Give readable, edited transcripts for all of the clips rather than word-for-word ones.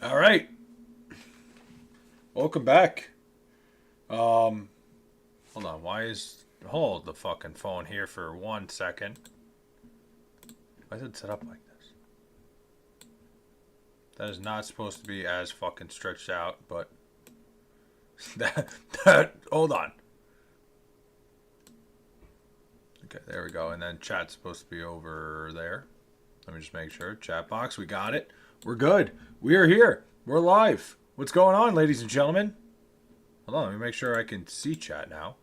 All right, welcome back. Hold on. Hold the fucking phone here for 1 second? Why is it set up like this? That is not supposed to be as fucking stretched out, but hold on. Okay, there we go. And then chat's supposed to be over there. Let me just make sure. Chat box, we got it. We're good. We are here. We're live. What's going on, ladies and gentlemen? Hold on, let me make sure I can see chat now.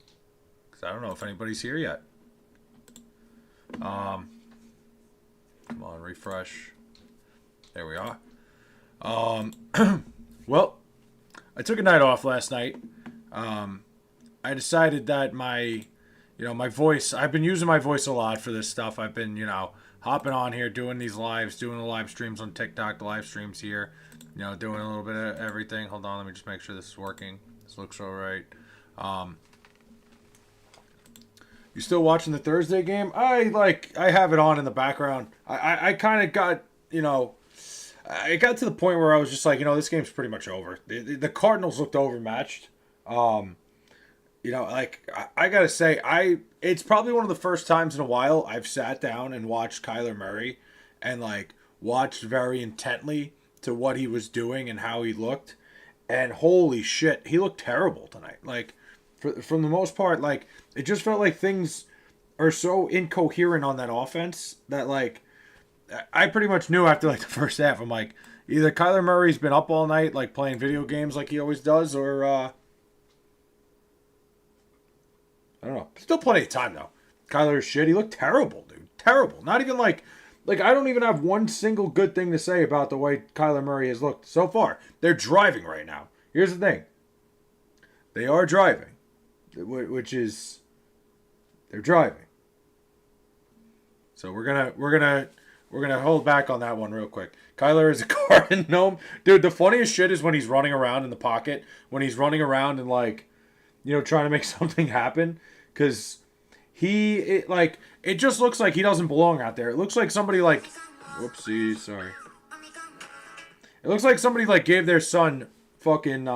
Because I don't know if anybody's here yet. Come on, refresh. There we are. Well, I took a night off last night. I decided that my voice, I've been using my voice a lot for this stuff. I've been, hopping on here, doing these lives, doing the live streams on TikTok, the live streams here, doing a little bit of everything. Hold on, let me just make sure this is working. This looks all right. You still watching the Thursday game? I have it on in the background. I kind of got, I got to the point where I was just like, this game's pretty much over. The Cardinals looked overmatched. I gotta say, it's probably one of the first times in a while I've sat down and watched Kyler Murray and watched very intently to what he was doing and how he looked. And holy shit, he looked terrible tonight. From the most part, it just felt like things are so incoherent on that offense that I pretty much knew after the first half. I'm like, either Kyler Murray's been up all night playing video games like he always does, or I don't know. Still plenty of time though. Kyler's shit. He looked terrible, dude. Terrible. Not even like I don't even have one single good thing to say about the way Kyler Murray has looked so far. They're driving right now. Here's the thing. They are driving, which is they're driving. So we're gonna hold back on that one real quick. Kyler is a garden gnome, dude. The funniest shit is when he's running around in the pocket, when he's running around and trying to make something happen, because it just looks like he doesn't belong out there. It looks like somebody whoopsie, sorry. It looks like somebody gave their son fucking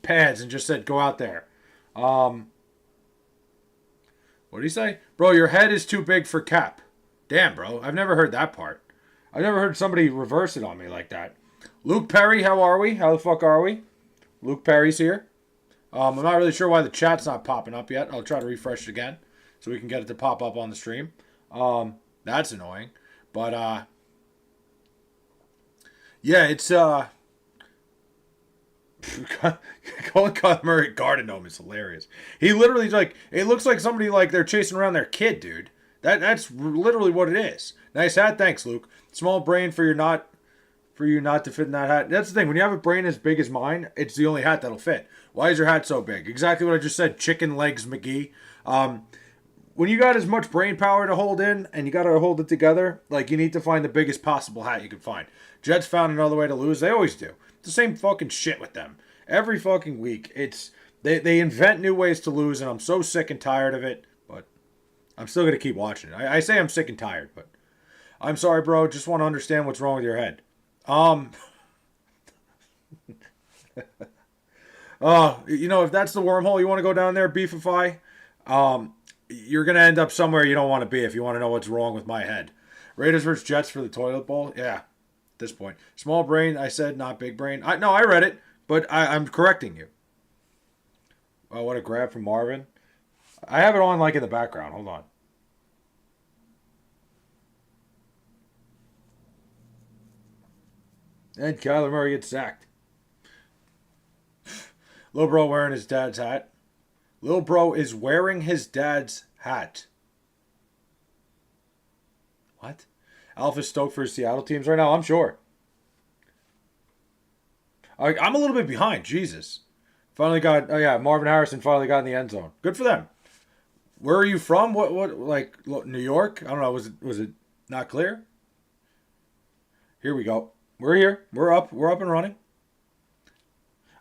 pads and just said go out there. What did he say? Bro, your head is too big for Cap. Damn, bro. I've never heard that part. I've never heard somebody reverse it on me like that. Luke Perry, how are we? How the fuck are we? Luke Perry's here. I'm not really sure why the chat's not popping up yet. I'll try to refresh it again so we can get it to pop up on the stream. That's annoying. But, yeah, it's, calling Kyler Murray Garden Gnome is hilarious. He literally, it looks like somebody, they're chasing around their kid, dude. That's literally what it is. Nice hat. Thanks, Luke. Small brain for you not to fit in that hat. That's the thing. When you have a brain as big as mine, it's the only hat that'll fit. Why is your hat so big? Exactly what I just said. Chicken legs McGee. When you got as much brain power to hold in and you got to hold it together, you need to find the biggest possible hat you can find. Jets found another way to lose. They always do. It's the same fucking shit with them. Every fucking week. They invent new ways to lose, and I'm so sick and tired of it. But I'm still going to keep watching it. I say I'm sick and tired, but I'm sorry, bro. Just want to understand what's wrong with your head. If that's the wormhole you want to go down there, Beefify, you're going to end up somewhere you don't want to be if you want to know what's wrong with my head. Raiders versus Jets for the toilet bowl? Yeah, at this point. Small brain, I said, not big brain. I read it, but I'm correcting you. Oh, what a grab from Marvin. I have it on in the background. Hold on. And Kyler Murray gets sacked. Lil Bro wearing his dad's hat. Lil Bro is wearing his dad's hat. What? Alpha stoked for his Seattle teams right now? I'm sure. I'm a little bit behind. Jesus. Finally got... Oh, yeah. Marvin Harrison finally got in the end zone. Good for them. Where are you from? What New York? I don't know. Was it not clear? Here we go. We're here. We're up. We're up and running.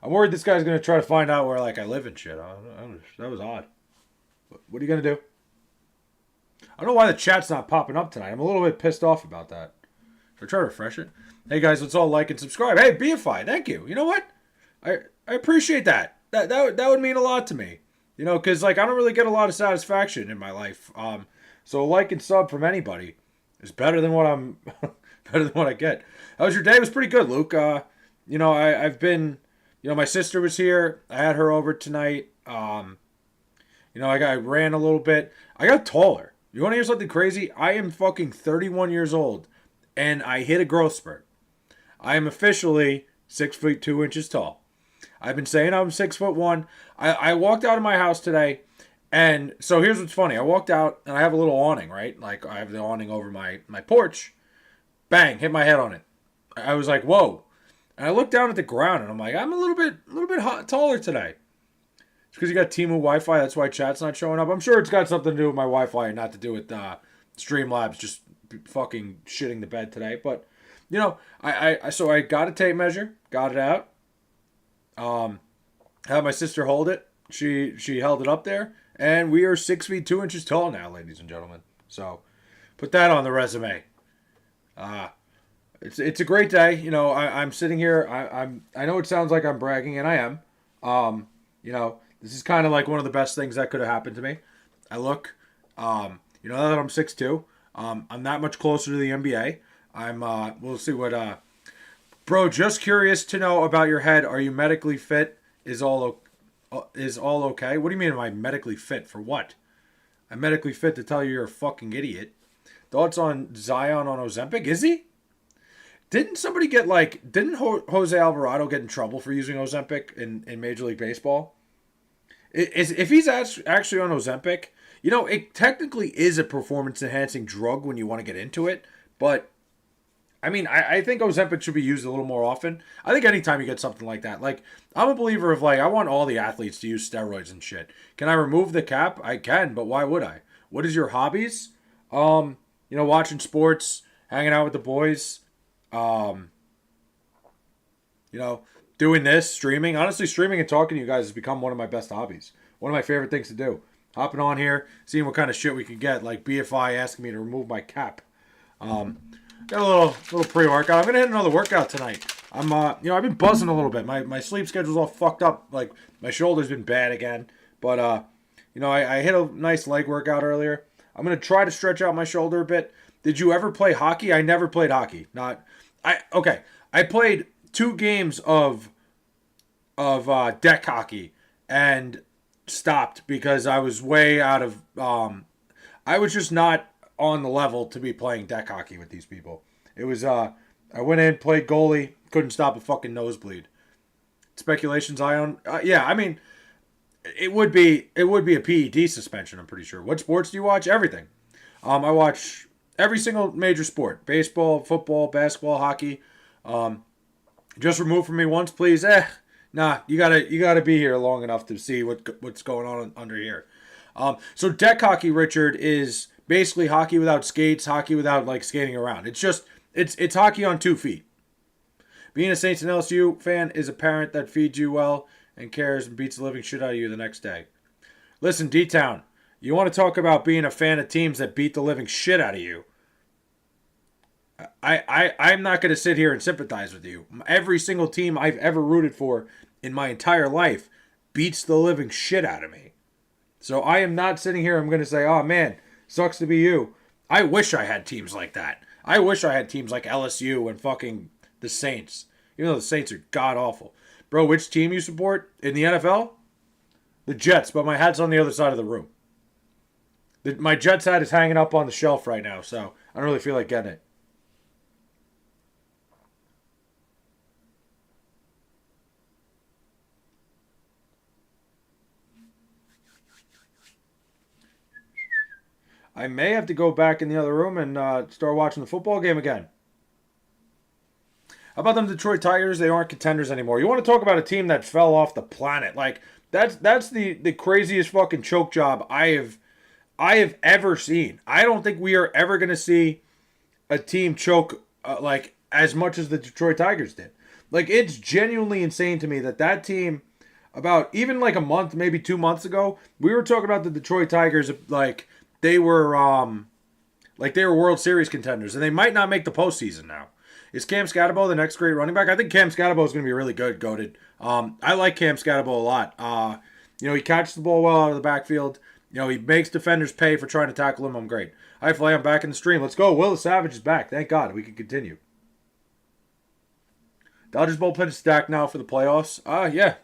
I'm worried this guy's going to try to find out where, I live and shit. That was odd. What are you going to do? I don't know why the chat's not popping up tonight. I'm a little bit pissed off about that. Or try to refresh it. Hey guys, let's all like and subscribe. Hey, Beify, thank you. You know what? I appreciate that. That would mean a lot to me. You know, because like I don't really get a lot of satisfaction in my life. So a like and sub from anybody is better than what I'm better than what I get. How was your day? It was pretty good, Luke. You know, I've been, you know, my sister was here. I had her over tonight. You know, I ran a little bit. I got taller. You want to hear something crazy? I am fucking 31 years old, and I hit a growth spurt. I am officially 6 feet 2 inches tall. I've been saying I'm 6'1". I walked out of my house today, and so here's what's funny. I walked out, and I have a little awning, right? Like, I have the awning over my porch. Bang, hit my head on it. I was like, whoa. And I looked down at the ground, and I'm like, I'm a little bit taller today. It's because you got Temu Wi-Fi. That's why chat's not showing up. I'm sure it's got something to do with my Wi-Fi and not to do with Streamlabs just fucking shitting the bed today. But, you know, so I got a tape measure, got it out. Had my sister hold it. She held it up there, and we are 6 feet 2 inches tall now, ladies and gentlemen. So, put that on the resume. It's a great day. You know, I'm sitting here. I know it sounds like I'm bragging, and I am. You know, this is kind of like one of the best things that could have happened to me. I look, you know, now that I'm 6'2", I'm that much closer to the NBA. We'll see what. Bro, just curious to know about your head. Are you medically fit? Is all okay? What do you mean, am I medically fit for what? I'm medically fit to tell you you're a fucking idiot. Thoughts on Zion on Ozempic? Is he? Didn't somebody get didn't Jose Alvarado get in trouble for using Ozempic in Major League Baseball? If he's actually on Ozempic, you know, it technically is a performance-enhancing drug when you want to get into it. But, I mean, I think Ozempic should be used a little more often. I think anytime you get something like that. Like, I'm a believer of, I want all the athletes to use steroids and shit. Can I remove the cap? I can, but why would I? What is your hobbies? You know, watching sports, hanging out with the boys. You know, doing this, streaming. Honestly, streaming and talking to you guys has become one of my best hobbies. One of my favorite things to do. Hopping on here, seeing what kind of shit we can get, like BFI asking me to remove my cap. Got a little pre-workout. I'm gonna hit another workout tonight. You know, I've been buzzing a little bit. My sleep schedule's all fucked up. Like, my shoulder's been bad again. But you know, I hit a nice leg workout earlier. I'm gonna try to stretch out my shoulder a bit. Did you ever play hockey? I never played hockey. I played 2 games of deck hockey and stopped because I was way out of I was just not on the level to be playing deck hockey with these people. It was I went in, played goalie, couldn't stop a fucking nosebleed. Speculations yeah, I mean it would be a PED suspension, I'm pretty sure. What sports do you watch? Everything. I watch every single major sport. Baseball, football, basketball, hockey. Just remove from me once, please. Nah, you gotta be here long enough to see what's going on under here. So deck hockey, Richard, is basically hockey without skates, hockey without skating around. It's hockey on 2 feet. Being a Saints and LSU fan is a parent that feeds you well and cares and beats the living shit out of you the next day. Listen, D-Town, you want to talk about being a fan of teams that beat the living shit out of you? I'm not going to sit here and sympathize with you. Every single team I've ever rooted for in my entire life beats the living shit out of me. So I am not sitting here, I'm going to say, oh man, sucks to be you. I wish I had teams like that. I wish I had teams like LSU and fucking the Saints. Even though the Saints are god-awful. Bro, which team you support in the NFL? The Jets, but my hat's on the other side of the room. My Jets hat is hanging up on the shelf right now, so I don't really feel like getting it. I may have to go back in the other room and start watching the football game again. How about them Detroit Tigers? They aren't contenders anymore. You want to talk about a team that fell off the planet? That's the craziest fucking choke job I have ever seen. I don't think we are ever going to see a team choke as much as the Detroit Tigers did. It's genuinely insane to me that team, about even a month, maybe 2 months ago, we were talking about the Detroit Tigers they were World Series contenders, and they might not make the postseason now. Is Cam Scatterbo the next great running back? I think Cam Scatterbo is going to be really good, goated. I like Cam Scatterbo a lot. He catches the ball well out of the backfield. He makes defenders pay for trying to tackle him. I'm great. Hi, Flay. I'm back in the stream. Let's go. Will Savage is back. Thank God. We can continue. Dodgers bullpen is stacked now for the playoffs. Yeah.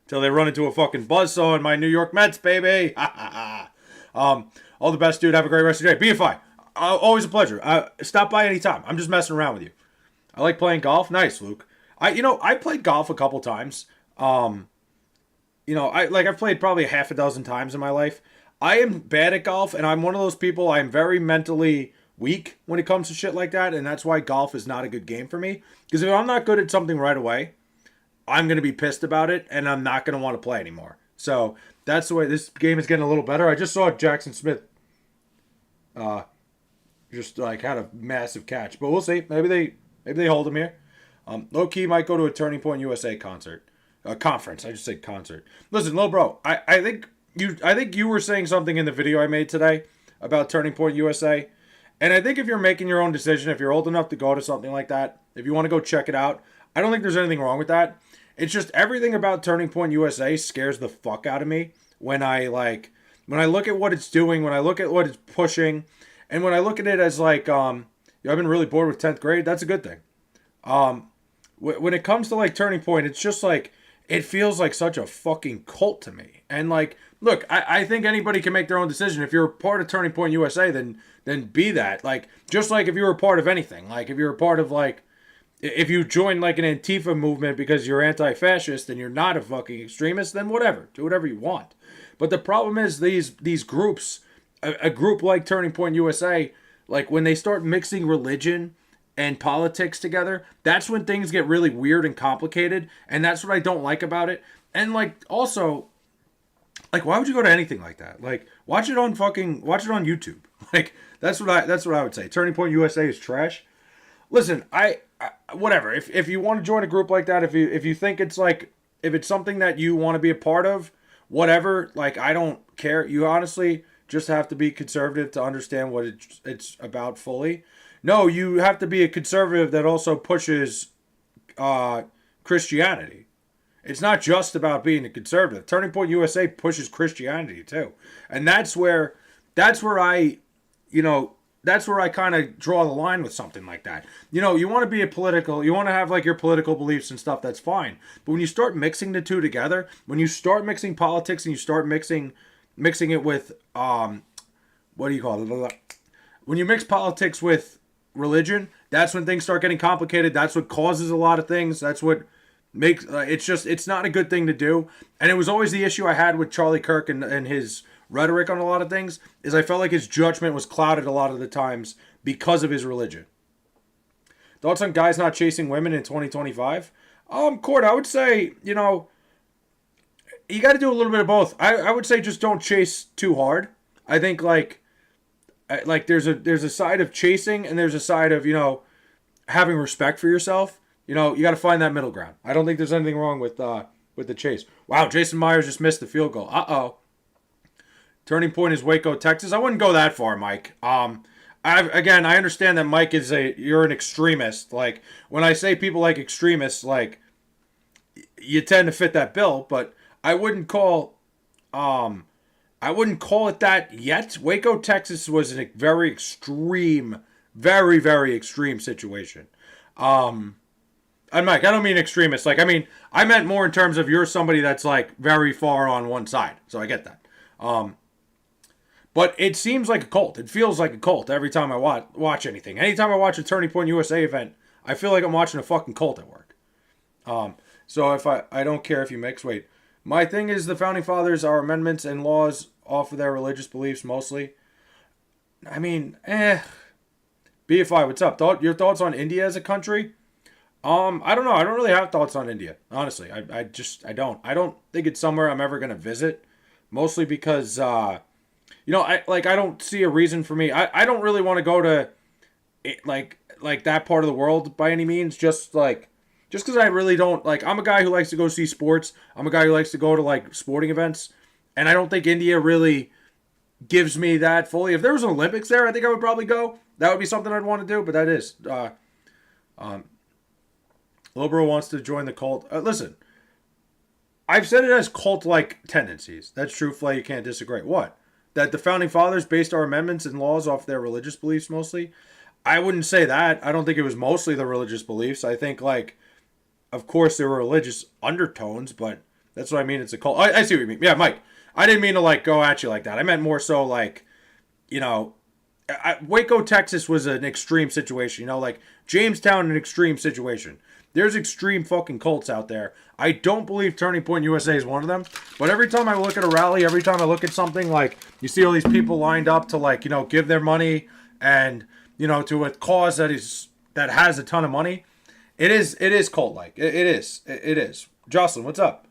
Until they run into a fucking buzzsaw in my New York Mets, baby. All the best, dude. Have a great rest of your day. BFI. Always a pleasure. Stop by anytime. I'm just messing around with you. I like playing golf. Nice, Luke. I played golf a couple times. I've played probably a half a dozen times in my life. I am bad at golf, and I'm one of those people. I'm very mentally weak when it comes to shit like that, and that's why golf is not a good game for me. Because if I'm not good at something right away, I'm going to be pissed about it, and I'm not going to want to play anymore. So that's the way this game is getting a little better. I just saw Jackson Smith just had a massive catch, but we'll see. Maybe they hold him here. Low key might go to a Turning Point USA conference. I just said concert. Listen, little bro, I think you were saying something in the video I made today about Turning Point USA. And I think if you're making your own decision, if you're old enough to go to something like that, if you want to go check it out, I don't think there's anything wrong with that. It's just everything about Turning Point USA scares the fuck out of me when I look at what it's doing, when I look at what it's pushing, and when I look at it as I've been really bored with 10th grade, that's a good thing. When it comes to Turning Point, it's just it feels like such a fucking cult to me. And look, I think anybody can make their own decision. If you're part of Turning Point USA, then be that. Just if you were a part of anything. If you're a part of if you join an Antifa movement because you're anti-fascist and you're not a fucking extremist, then whatever. Do whatever you want. But the problem is these groups, a group like Turning Point USA, when they start mixing religion and politics together, that's when things get really weird and complicated, and that's what I don't like about it. And also, why would you go to anything like that? Watch it on YouTube. That's what I would say. Turning Point USA is trash. Listen, I whatever. If you want to join a group like that, if you think it's if it's something that you want to be a part of, whatever. I don't care. You honestly just have to be conservative to understand what it's about fully. No, you have to be a conservative that also pushes Christianity. It's not just about being a conservative. Turning Point USA pushes Christianity too, and that's where I kind of draw the line with something like that. You want to be you want to have your political beliefs and stuff, that's fine. But when you start mixing the two together, when you start mixing politics and you start mixing it with, what do you call it? When you mix politics with religion, that's when things start getting complicated. That's what causes a lot of things. That's what makes, it's not a good thing to do. And it was always the issue I had with Charlie Kirk and his rhetoric on a lot of things, is I felt like his judgment was clouded a lot of the times because of his religion. Thoughts on guys not chasing women in 2025? Cord, I would say, you got to do a little bit of both. I would say just don't chase too hard. I think there's a side of chasing and there's a side of, having respect for yourself. You got to find that middle ground. I don't think there's anything wrong with the chase. Wow, Jason Myers just missed the field goal. Uh-oh. Turning Point is Waco, Texas. I wouldn't go that far, Mike. I understand that Mike you're an extremist. When I say people like extremists, you tend to fit that bill, but I wouldn't call it that yet. Waco, Texas was a very extreme, very, very extreme situation. And Mike, I don't mean extremist. I meant more in terms of you're somebody that's very far on one side. So I get that. But it seems like a cult. It feels like a cult every time I watch anything. Anytime I watch a Turning Point USA event, I feel like I'm watching a fucking cult at work. So if I don't care if you mix. Wait, my thing is the Founding Fathers are amendments and laws off of their religious beliefs mostly. I mean, BFI, what's up? Your thoughts on India as a country? I don't know. I don't really have thoughts on India, honestly. I don't. I don't think it's somewhere I'm ever gonna visit. Mostly because I don't see a reason for me. I don't really want to go to that part of the world by any means. Just because I really don't I'm a guy who likes to go see sports. I'm a guy who likes to go to sporting events, and I don't think India really gives me that fully. If there was an Olympics there, I think I would probably go. That would be something I'd want to do. But that is Liberal wants to join the cult. Listen, I've said it has cult-like tendencies. That's true, Flay. You can't disagree. What? That the founding fathers based our amendments and laws off their religious beliefs mostly? I wouldn't say that. I don't think it was mostly the religious beliefs. I think, like, of course there were religious undertones, but that's what I mean. It's a cult. I see what you mean. Yeah, Mike. I didn't mean to, like, go at you like that. I meant more so, like, you know, Waco, Texas was an extreme situation. You know, like Jamestown, an extreme situation. There's extreme fucking cults out there. I don't believe Turning Point USA is one of them. But every time I look at a rally, every time I look at something, like, you see all these people lined up to, like, you know, give their money and, you know, to a cause that has a ton of money. It is cult like. It is. Jocelyn, what's up?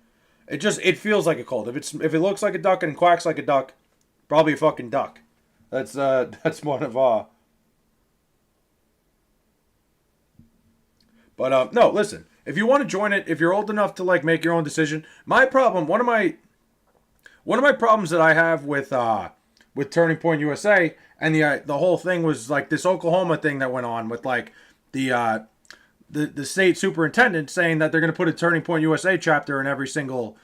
It feels like a cult. If it looks like a duck and quacks like a duck, probably a fucking duck. That's one of But no, listen. If you want to join it, if you're old enough to, like, make your own decision, one of my problems that I have with Turning Point USA and the whole thing was, like, this Oklahoma thing that went on with, like, the state superintendent saying that they're going to put a Turning Point USA chapter in every single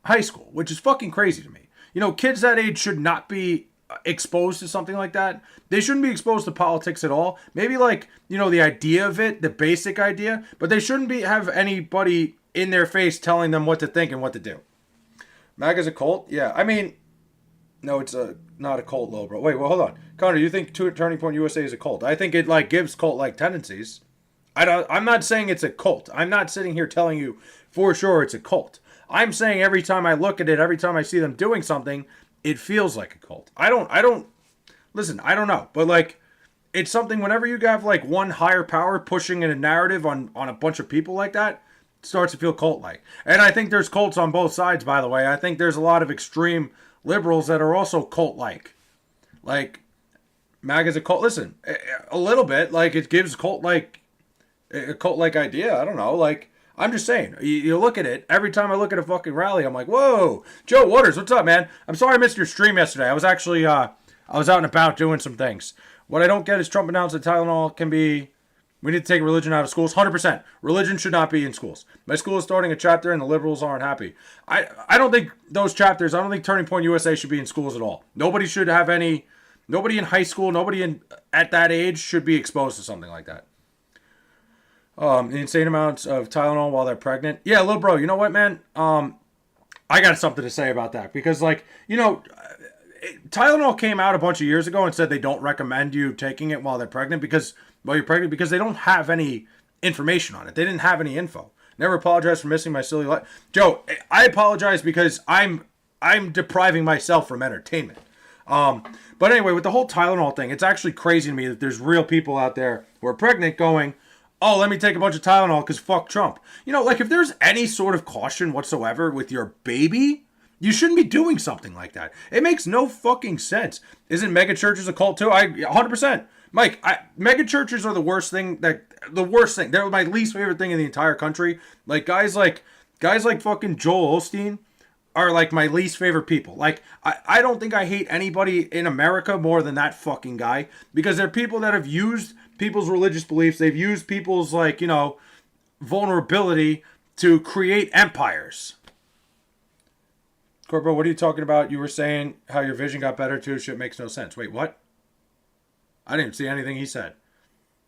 high school, which is fucking crazy to me. You know, kids that age should not be exposed to something like that. They shouldn't be exposed to politics at all. Maybe, like, you know, the idea of it, the basic idea, but they shouldn't have anybody in their face telling them what to think and what to do. MAGA's a cult? Yeah, I mean, no, it's not a cult, low, bro. Wait, well, hold on. Connor, do you think Turning Point USA is a cult? I think it, like, gives cult-like tendencies. I'm not saying it's a cult. I'm not sitting here telling you for sure it's a cult. I'm saying every time I look at it, every time I see them doing something, it feels like a cult. I don't listen, I don't know. But, like, it's something whenever you have, like, one higher power pushing in a narrative on a bunch of people like that, it starts to feel cult-like. And I think there's cults on both sides, by the way. I think there's a lot of extreme liberals that are also cult-like. Like, MAGA's a cult. Listen, a little bit. Like, it gives a cult-like idea. I don't know. Like, I'm just saying, you look at it, every time I look at a fucking rally, I'm like, whoa, Joe Waters, what's up, man? I'm sorry I missed your stream yesterday. I was actually, I was out and about doing some things. What I don't get is Trump announced that Tylenol we need to take religion out of schools. 100%. Religion should not be in schools. My school is starting a chapter and the liberals aren't happy. I don't think those chapters, I don't think Turning Point USA should be in schools at all. Nobody should have nobody in high school, at that age should be exposed to something like that. Insane amounts of Tylenol while they're pregnant. Yeah, little bro, you know what, man? I got something to say about that because, like, you know, Tylenol came out a bunch of years ago and said they don't recommend you taking it while you're pregnant because they don't have any information on it. They didn't have any info. Never apologize for missing my silly life. Joe, I apologize because I'm depriving myself from entertainment. But anyway, with the whole Tylenol thing, it's actually crazy to me that there's real people out there who are pregnant going, oh, let me take a bunch of Tylenol because fuck Trump. You know, like, if there's any sort of caution whatsoever with your baby, you shouldn't be doing something like that. It makes no fucking sense. Isn't megachurches a cult too? 100%. Mike, megachurches are the worst thing. They're my least favorite thing in the entire country. Like, guys like fucking Joel Osteen are, like, my least favorite people. Like, I don't think I hate anybody in America more than that fucking guy because they're people that have used people's religious beliefs. They've used people's, like, you know, vulnerability to create empires. Corporal, what are you talking about? You were saying how your vision got better too. Shit makes no sense. Wait, what? I didn't see anything he said.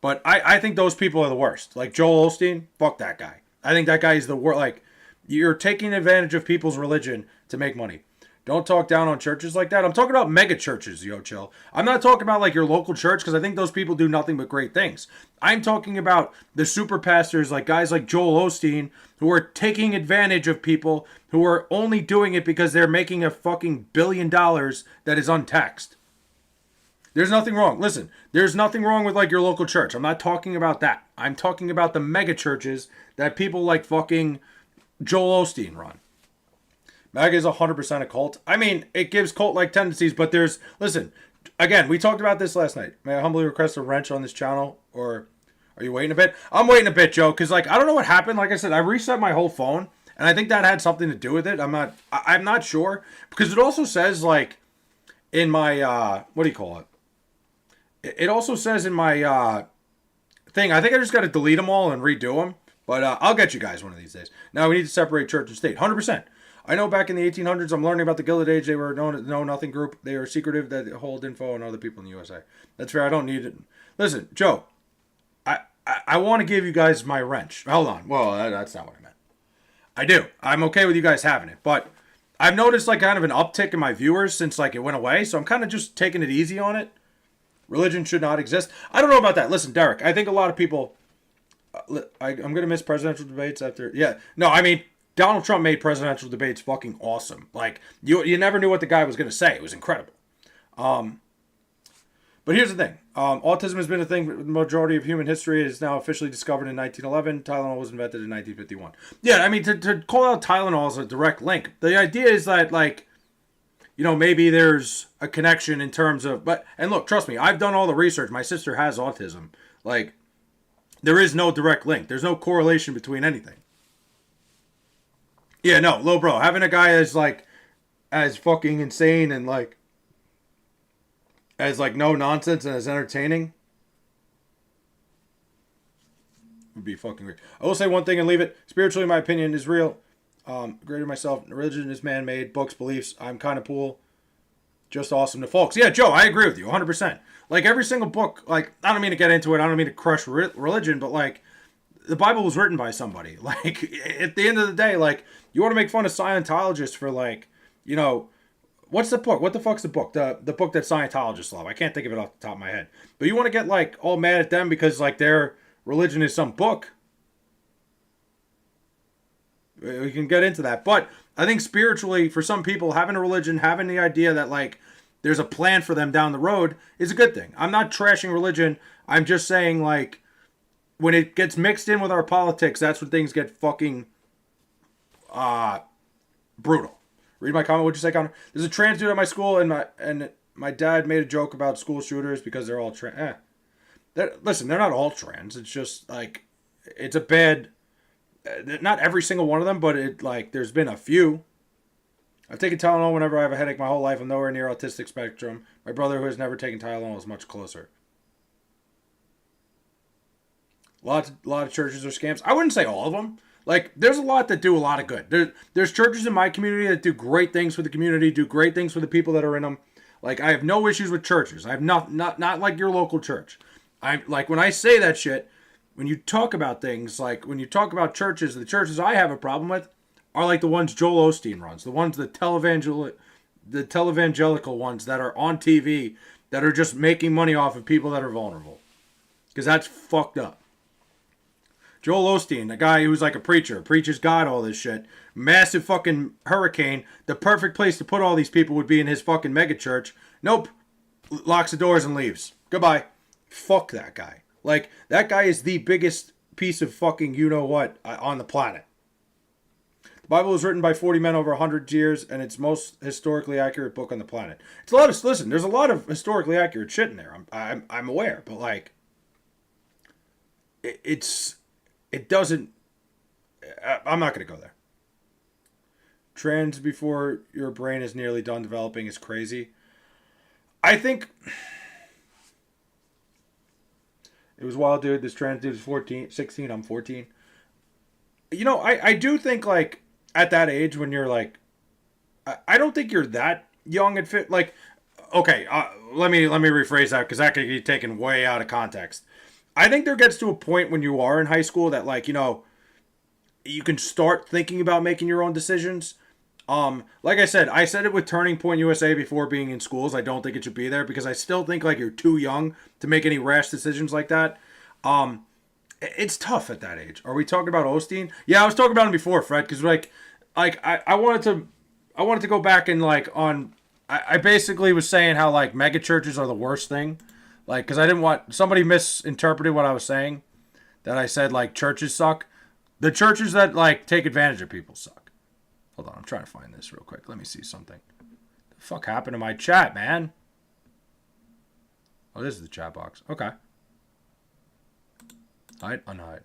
But I think those people are the worst. Like Joel Osteen, fuck that guy. I think that guy is the worst. Like, you're taking advantage of people's religion to make money. Don't talk down on churches like that. I'm talking about mega churches, yo, chill. I'm not talking about, like, your local church because I think those people do nothing but great things. I'm talking about the super pastors, like guys like Joel Osteen, who are taking advantage of people who are only doing it because they're making a fucking $1 billion that is untaxed. There's nothing wrong. Listen, there's nothing wrong with, like, your local church. I'm not talking about that. I'm talking about the mega churches that people like fucking Joel Osteen run. MAGA is 100% a cult. I mean, it gives cult-like tendencies, but listen, again, we talked about this last night. May I humbly request a wrench on this channel, or are you waiting a bit? I'm waiting a bit, Joe, because, like, I don't know what happened. Like I said, I reset my whole phone, and I think that had something to do with it. I'm not sure, because it also says, like, in my, what do you call it? It also says in my thing. I think I just got to delete them all and redo them. But I'll get you guys one of these days. Now we need to separate church and state. 100%. I know back in the 1800s, I'm learning about the Gilded Age. They were know nothing group. They were secretive that hold info on other people in the USA. That's fair. I don't need it. Listen, Joe, I want to give you guys my wrench. Hold on. Well, that's not what I meant. I do. I'm okay with you guys having it. But I've noticed like kind of an uptick in my viewers since like it went away. So I'm kind of just taking it easy on it. Religion should not exist. I don't know about that. Listen, Derek, I think a lot of people... I'm going to miss presidential debates after... Yeah. No, I mean, Donald Trump made presidential debates fucking awesome. Like, you never knew what the guy was going to say. It was incredible. But here's the thing. Autism has been a thing for the majority of human history. It is now officially discovered in 1911. Tylenol was invented in 1951. Yeah, I mean, to call out Tylenol as a direct link, the idea is that, like, you know, maybe there's a connection in terms of... But and look, trust me, I've done all the research. My sister has autism. Like, there is no direct link. There's no correlation between anything. Yeah, no, Lil Bro, having a guy as fucking insane and, like, as, like, no nonsense and as entertaining would be fucking great. I will say one thing and leave it. Spiritually, my opinion is real. Greater myself. Religion is man-made. Books, beliefs. I'm kind of cool. Just awesome to folks. Yeah, Joe, I agree with you 100%. Like, every single book, like, I don't mean to get into it. I don't mean to crush religion, but, like, the Bible was written by somebody. Like, at the end of the day, like, you want to make fun of Scientologists for, like, you know... What's the book? What the fuck's the book? The book that Scientologists love. I can't think of it off the top of my head. But you want to get, like, all mad at them because, like, their religion is some book. We can get into that. But I think spiritually, for some people, having a religion, having the idea that, like, there's a plan for them down the road is a good thing. I'm not trashing religion. I'm just saying, like, when it gets mixed in with our politics, that's when things get fucking brutal. Read my comment. What'd you say, Connor? There's a trans dude at my school, and my dad made a joke about school shooters because they're all trans. Listen, they're not all trans. It's just, like, it's a bad... Not every single one of them, but it, like, there's been a few. I've taken Tylenol whenever I have a headache my whole life. I'm nowhere near autistic spectrum. My brother, who has never taken Tylenol, is much closer. A lot of churches are scams. I wouldn't say all of them. Like, there's a lot that do a lot of good. There's churches in my community that do great things for the community, do great things for the people that are in them. Like, I have no issues with churches. I have not like your local church. I like, when I say that shit, when you talk about things, like, when you talk about churches, the churches I have a problem with are like the ones Joel Osteen runs, the ones, the televangelical ones that are on TV that are just making money off of people that are vulnerable. Because that's fucked up. Joel Osteen, a guy who's like a preacher, preaches God, all this shit. Massive fucking hurricane. The perfect place to put all these people would be in his fucking megachurch. Nope. Locks the doors and leaves. Goodbye. Fuck that guy. Like, that guy is the biggest piece of fucking you-know-what on the planet. The Bible was written by 40 men over 100 years, and it's most historically accurate book on the planet. It's a lot of... Listen, there's a lot of historically accurate shit in there. I'm aware, but, like... It doesn't... I'm not going to go there. Trans before your brain is nearly done developing is crazy. I think... It was wild, dude. This trans dude is 16. I'm 14. You know, I do think, like, at that age when you're, like... I don't think you're that young and fit. Like, okay, let me rephrase that, because that could be taken way out of context. I think there gets to a point when you are in high school that, like, you know, you can start thinking about making your own decisions. Like I said it with Turning Point USA before being in schools. I don't think it should be there because I still think, like, you're too young to make any rash decisions like that. It's tough at that age. Are we talking about Osteen? Yeah, I was talking about him before, Fred, because, like I wanted to go back and, like, on... I basically was saying how, like, mega churches are the worst thing. Like, because I didn't want... Somebody misinterpreted what I was saying. That I said, like, churches suck. The churches that, like, take advantage of people suck. Hold on, I'm trying to find this real quick. Let me see something. The fuck happened to my chat, man? Oh, this is the chat box. Okay. Hide, unhide.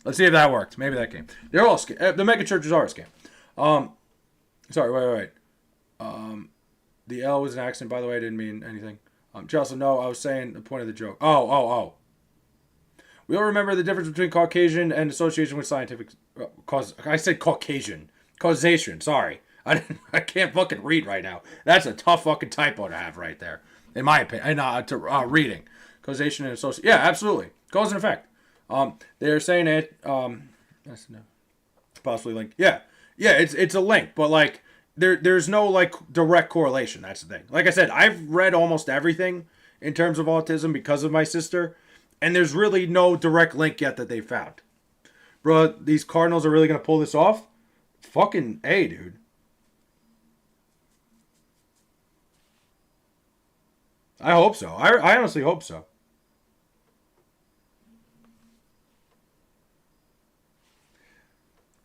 Let's see if that worked. Maybe that came. They're all scam. The mega churches are a scam. Sorry, wait. The L was an accident, by the way. I didn't mean anything. Chelsea, no, I was saying the point of the joke. Oh. We all remember the difference between Caucasian and association with scientific cause. I said Caucasian causation. Sorry, I can't fucking read right now. That's a tough fucking typo to have right there, in my opinion. To reading causation and association. Yeah, absolutely, cause and effect. They're saying it. That's no, possibly linked. Yeah, it's a link, but like there's no like direct correlation. That's the thing. Like I said, I've read almost everything in terms of autism because of my sister. And there's really no direct link yet that they found. Bro, these Cardinals are really going to pull this off? Fucking A, dude. I hope so. I honestly hope so.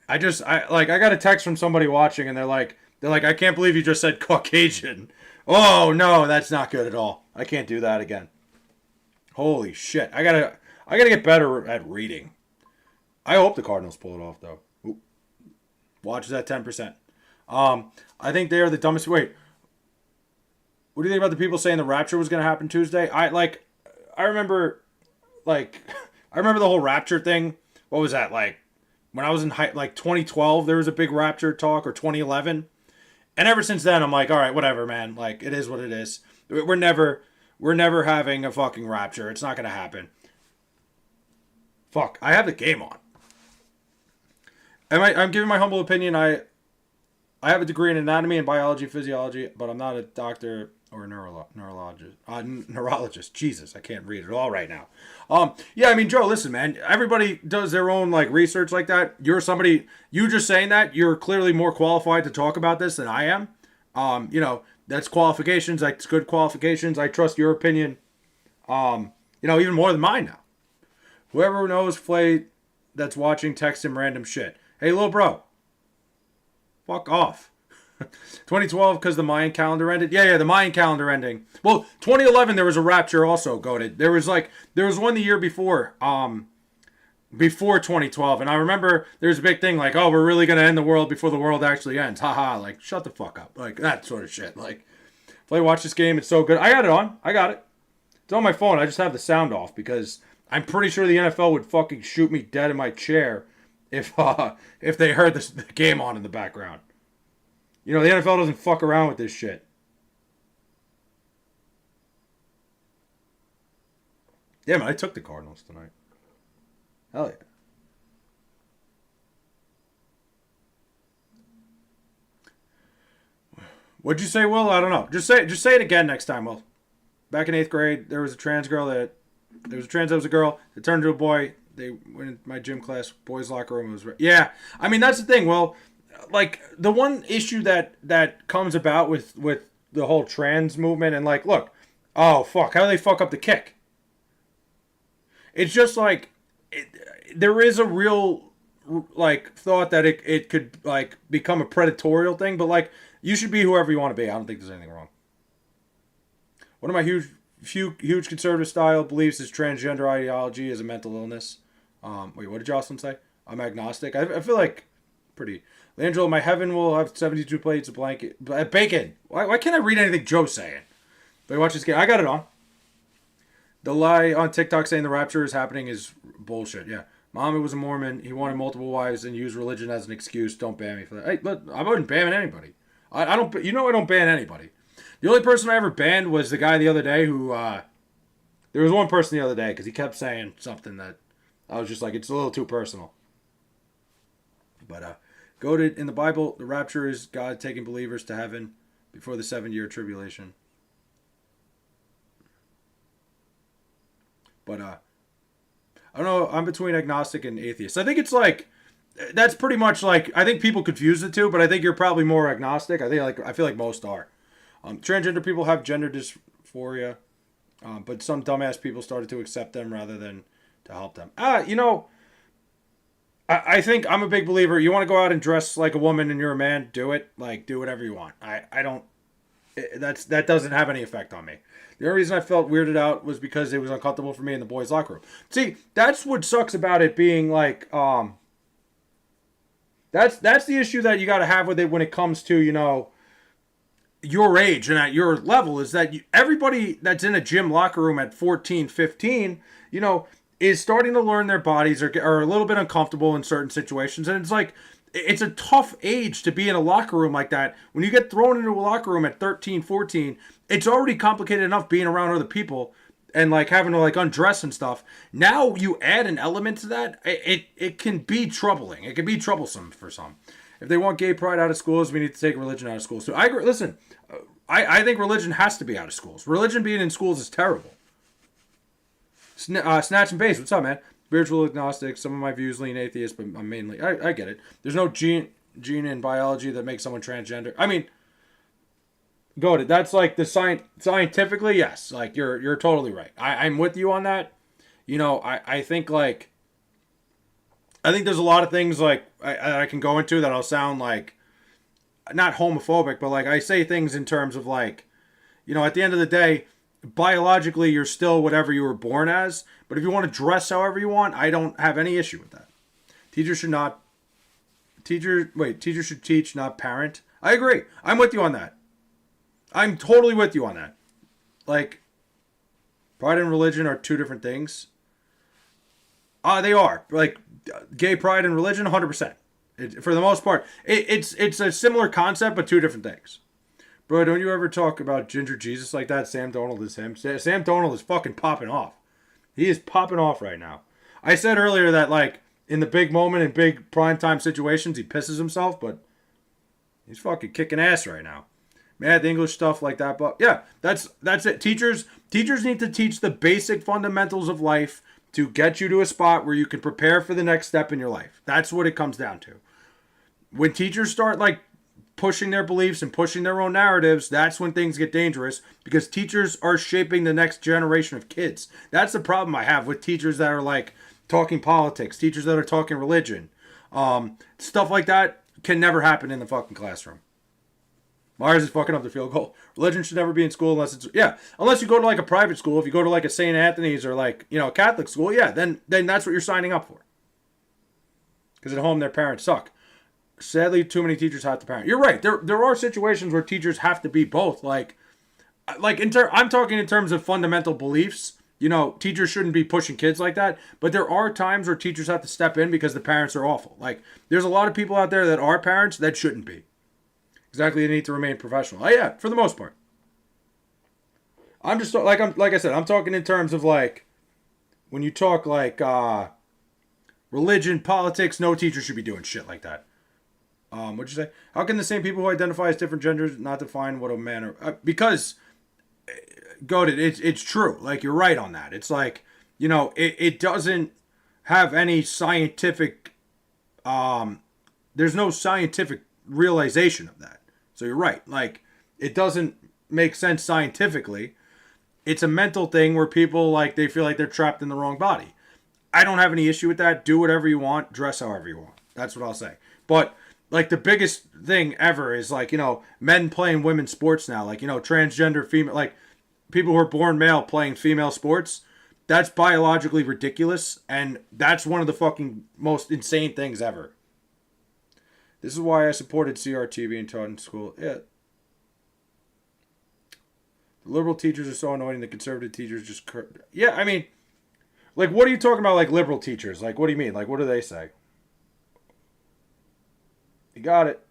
I got a text from somebody watching and they're like, I can't believe you just said Caucasian. Oh, no, that's not good at all. I can't do that again. Holy shit. I gotta get better at reading. I hope the Cardinals pull it off though. Ooh. Watch is at 10%. I think they are the dumbest. Wait. What do you think about the people saying the rapture was gonna happen Tuesday? I remember I remember the whole rapture thing. What was that? Like when I was in 2012 there was a big rapture talk, or 2011. And ever since then I'm like, all right, whatever, man. Like it is what it is. We're never having a fucking rapture. It's not going to happen. Fuck. I have the game on. I'm giving my humble opinion. I have a degree in anatomy and biology, physiology, but I'm not a doctor or a neurologist. Neurologist. Jesus, I can't read it all right now. Yeah, I mean, Joe, listen, man. Everybody does their own like research like that. You just saying that, you're clearly more qualified to talk about this than I am. That's qualifications. That's good qualifications. I trust your opinion, even more than mine now. Whoever knows Flay that's watching, text him random shit. Hey, little bro. Fuck off. 2012 because the Mayan calendar ended? Yeah, the Mayan calendar ending. Well, 2011 there was a rapture also, goated. There was one the year before 2012, and I remember there's a big thing like, oh, we're really going to end the world before the world actually ends. Haha, like, shut the fuck up. Like, that sort of shit. Like, if I watch this game, it's so good. I got it on. I got it. It's on my phone. I just have the sound off because I'm pretty sure the NFL would fucking shoot me dead in my chair if they heard the game on in the background. The NFL doesn't fuck around with this shit. Yeah, man, I took the Cardinals tonight. Hell yeah. What'd you say, Will? I don't know. Just say it again next time, Will. Back in 8th grade, there was a trans that was a girl. It turned into a boy. They went in my gym class, boys' locker room. Yeah. I mean, that's the thing, Will. Like, the one issue that comes about with the whole trans movement, and like, look, oh, fuck, how do they fuck up the kick? It's just like, there is a real like thought that it could like become a predatorial thing, but like you should be whoever you want to be. I don't think there's anything wrong. One of my huge conservative style beliefs is transgender ideology is a mental illness. Wait, what did Jocelyn say? I'm agnostic. I feel like pretty. Leandro, my heaven will have 72 plates of bacon. Why can't I read anything Joe's saying? But watch this game. I got it on. The lie on TikTok saying the rapture is happening is bullshit. Yeah. Muhammad was a Mormon. He wanted multiple wives and used religion as an excuse. Don't ban me for that. Hey, but I wouldn't ban anybody. I don't. I don't ban anybody. The only person I ever banned was the guy the other day who. There was one person the other day because he kept saying something that I was just like, it's a little too personal. But goated in the Bible, the rapture is God taking believers to heaven before the 7-year tribulation. But I don't know. I'm between agnostic and atheist. I think it's like that's pretty much like I think people confuse the two, but I think you're probably more agnostic. I feel like most are. Transgender people have gender dysphoria, but some dumbass people started to accept them rather than to help them. I think I'm a big believer. You want to go out and dress like a woman and you're a man, do it. Like, do whatever you want. I don't. That doesn't have any effect on me. The only reason I felt weirded out was because it was uncomfortable for me in the boys' locker room. See, that's what sucks about it being like. That's the issue that you got to have with it when it comes to your age and at your level is that everybody that's in a gym locker room at 14, 15, is starting to learn their bodies are a little bit uncomfortable in certain situations. And it's like, it's a tough age to be in a locker room like that. When you get thrown into a locker room at 13, 14, it's already complicated enough being around other people and like having to like undress and stuff. Now you add an element to that, it can be troubling. It can be troublesome for some. If they want gay pride out of schools, we need to take religion out of schools too. I agree. Listen, I think religion has to be out of schools. Religion being in schools is terrible. Snatch and Base, what's up, man? Spiritual agnostic. Some of my views lean atheist, but I'm mainly I get it. There's no gene in biology that makes someone transgender. I mean, go to that's like the scientifically, yes. Like you're totally right. I'm with you on that. I think like I think there's a lot of things like I can go into that I'll sound like not homophobic, but like I say things in terms of like, at the end of the day, biologically you're still whatever you were born as. But if you want to dress however you want, I don't have any issue with that. Teachers should not. Teachers should teach, not parent. I agree. I'm with you on that. I'm totally with you on that. Like, pride and religion are two different things. They are. Like, gay pride and religion, 100%. For the most part, it's a similar concept, but two different things. Bro, don't you ever talk about Ginger Jesus like that? Sam Donald is him. Sam Donald is fucking popping off. He is popping off right now. I said earlier that, like, in the big moment, in big primetime situations, he pisses himself, but he's fucking kicking ass right now. Man, the English stuff like that, but yeah, that's it. Teachers need to teach the basic fundamentals of life to get you to a spot where you can prepare for the next step in your life. That's what it comes down to. When teachers start like pushing their beliefs and pushing their own narratives, that's when things get dangerous because teachers are shaping the next generation of kids. That's the problem I have with teachers that are like talking politics, teachers that are talking religion. Stuff like that can never happen in the fucking classroom. Myers is fucking up the field goal. Religion should never be in school unless you go to like a private school. If you go to like a St. Anthony's or like, a Catholic school, yeah, then that's what you're signing up for. Because at home their parents suck. Sadly, too many teachers have to parent. You're right. There are situations where teachers have to be both. I'm talking in terms of fundamental beliefs. Teachers shouldn't be pushing kids like that. But there are times where teachers have to step in because the parents are awful. Like, there's a lot of people out there that are parents that shouldn't be. Exactly, they need to remain professional. Oh yeah, for the most part. I'm just like I said, I'm talking in terms of like when you talk like religion, politics. No teacher should be doing shit like that. What'd you say? How can the same people who identify as different genders not define what a man or because it's true. Like you're right on that. It's like it doesn't have any scientific. There's no scientific realization of that. So you're right. Like, it doesn't make sense scientifically. It's a mental thing where people, like, they feel like they're trapped in the wrong body. I don't have any issue with that. Do whatever you want. Dress however you want. That's what I'll say. But, like, the biggest thing ever is, like, men playing women's sports now. Like, transgender female, like, people who are born male playing female sports. That's biologically ridiculous. And that's one of the fucking most insane things ever. This is why I supported CRT being taught in school. Yeah. The liberal teachers are so annoying. The conservative teachers just... Yeah, I mean... Like, what are you talking about, like, liberal teachers? Like, what do you mean? Like, what do they say? You got it.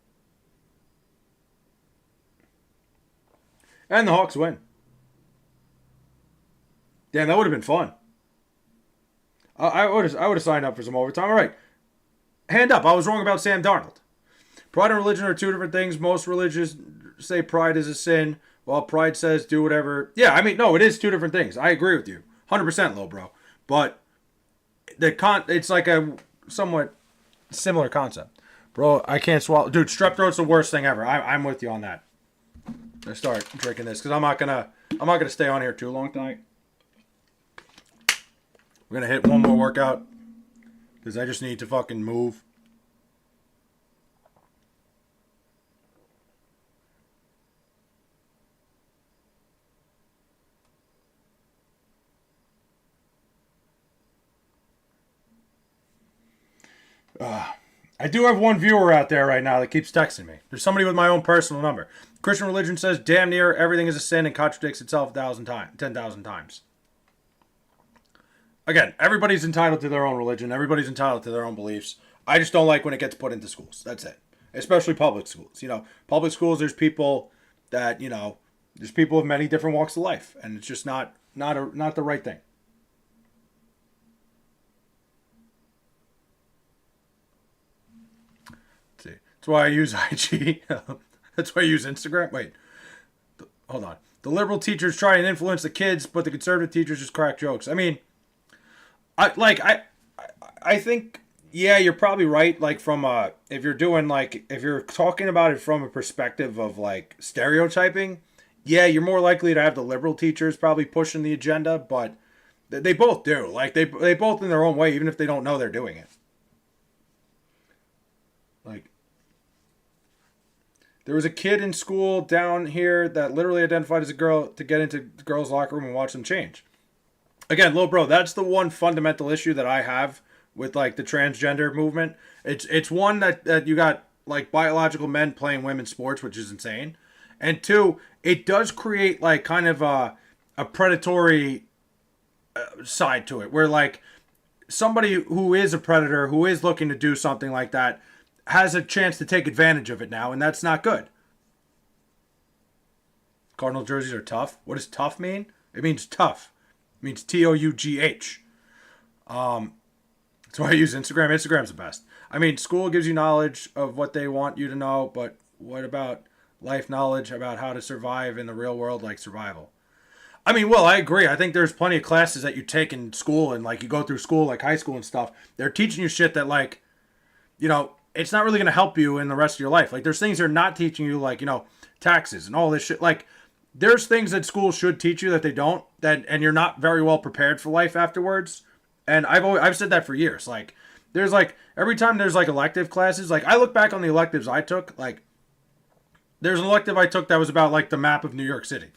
And the Hawks win. Damn, that would have been fun. I would have signed up for some overtime. All right. Hand up. I was wrong about Sam Darnold. Pride and religion are two different things. Most religions say pride is a sin, while pride says do whatever. Yeah, I mean, no, it is two different things. I agree with you. 100% low, bro. But it's like a somewhat similar concept. Bro, I can't swallow. Dude, strep throat's the worst thing ever. I'm with you on that. I start drinking this because I'm not gonna stay on here too long tonight. We're gonna hit one more workout because I just need to fucking move. I do have one viewer out there right now that keeps texting me. There's somebody with my own personal number. Christian religion says damn near everything is a sin and contradicts itself 10,000 times. Again, everybody's entitled to their own religion. Everybody's entitled to their own beliefs. I just don't like when it gets put into schools. That's it. Especially public schools. Public schools, there's people that, there's people of many different walks of life. And it's just not the right thing. That's why I use IG. That's why I use Instagram. Wait, hold on. The liberal teachers try and influence the kids, but the conservative teachers just crack jokes. I mean, I think, yeah, you're probably right. Like if you're talking about it from a perspective of like stereotyping, yeah, you're more likely to have the liberal teachers probably pushing the agenda, but they both do. Like they both in their own way, even if they don't know they're doing it. Like, there was a kid in school down here that literally identified as a girl to get into the girls' locker room and watch them change. Again, little bro, that's the one fundamental issue that I have with like the transgender movement. It's one that you got like biological men playing women's sports, which is insane. And two, it does create like kind of a predatory side to it, where like somebody who is a predator, who is looking to do something like that, has a chance to take advantage of it now, and that's not good. Cardinal jerseys are tough. What does tough mean? It means tough. It means TOUGH. That's why I use Instagram. Instagram's the best. I mean, school gives you knowledge of what they want you to know, but what about life knowledge about how to survive in the real world, like survival? I mean, well, I agree. I think there's plenty of classes that you take in school, and like you go through school, like high school and stuff. They're teaching you shit that like, it's not really going to help you in the rest of your life. Like, there's things they're not teaching you, like, taxes and all this shit. Like, there's things that schools should teach you that they don't, and you're not very well prepared for life afterwards. And I've said that for years. Like, there's like, every time there's like elective classes, like, I look back on the electives I took, like, there's an elective I took that was about like the map of New York City.